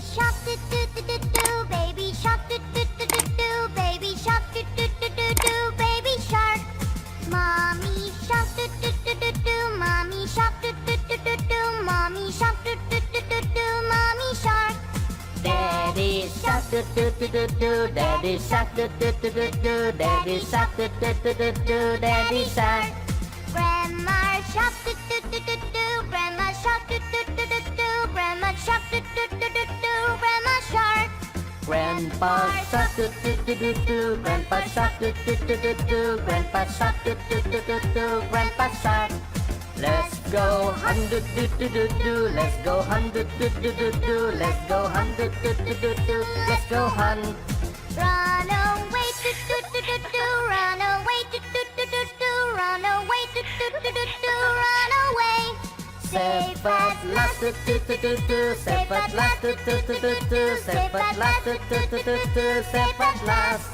shark do do do do do, baby shark do do do do do, baby shark do do do do do, baby shark. Mommy shark do do do do do, mommy shark do do do do do, mommy shark do do do do do, mommy shark. Daddy shark do do do do do, daddy shark do do do do do, daddy shark do do do do do, daddy shark. Grandma shark do do do do do, grandma shark do do do do do, grandma shark do do do do do, grandma shark. Grandpa shark do do do do do, grandpa shark do do do do do, grandpa shark do do do do do, grandpa shark. Let's go hunt do do do do do, let's go hunt do do do do do, let's go hunt do do do do do, let's go hunt. Run away do do do do do, run away do do do do do, run away do do do do do, run away. Save at last do do do do do, save at last do do do do do, save at last do do do do do, save at last.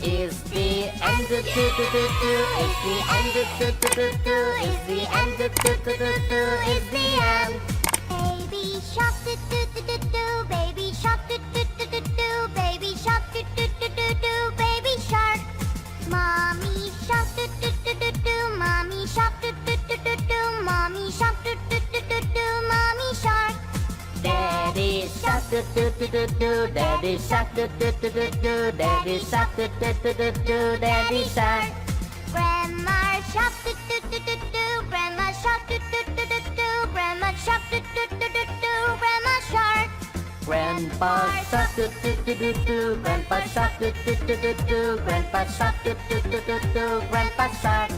Is the end do do do do do, is the end do do do do do, is the end do do do do do, is the end. Baby shark do do do do do, baby shark do do do do do, baby shark do do do do do, baby shark. Mommy shark do do do do do, mommy shark do do do do do, mommy shark do do do do do, mommy shark. Daddy shark do do do do do, daddy shark do do do do do, daddy shark do do do do do, daddy shark. Grandma shark do do do do do, grandma shark do do do do do, grandma shark do do do do do, grandma shark. Grandpa shark do do do do do, grandpa shark do do do do do, grandpa shark do do do do do, grandpa shark.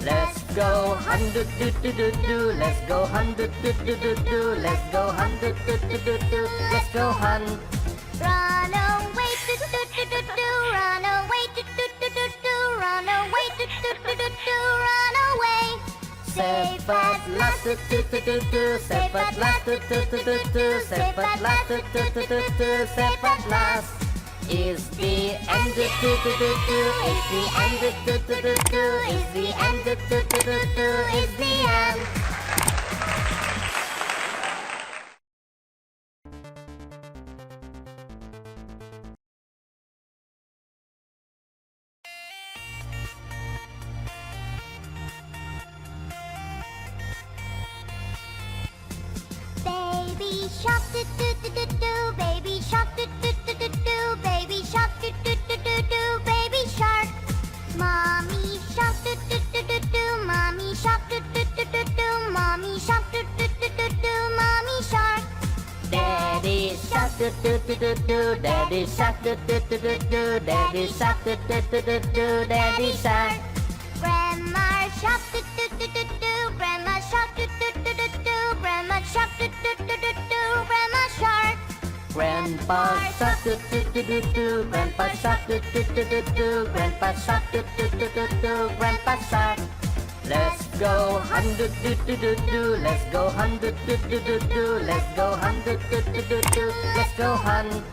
Let's go hunt do do do do do, let's go hunt do do do do do, let's go hunt do do do do do, let's go hunt. Run away do do do do do, run away do do do do do, run away do do do do do, run away. Save at last do do do do do, save at last do do do do do, save at last do do do do do, save at last. Is the end do do do do do, is the end do do do do do, is the end do do do do do, is the end. Baby shark do do do do do, baby shark do do do do do, baby shark do do do do do, baby shark. Mommy shark do do do do do, mommy shark do do do do do, mommy shark do do do do do, mommy shark. Daddy shark do do do do do, daddy shark do do do do do, daddy shark do do do do do, daddy shark. Grandma shark do do do do do, grandma shark do do do do do, grandma shark do do do do do, grandma shark. Grandpa shark do do do do do, grandpa shark do do do do do, grandpa shark do do do do do, grandpa shark. Let's go hunt do do do do do, let's go hunt do do do do do, let's go hunt do do do do do, let's go hunt.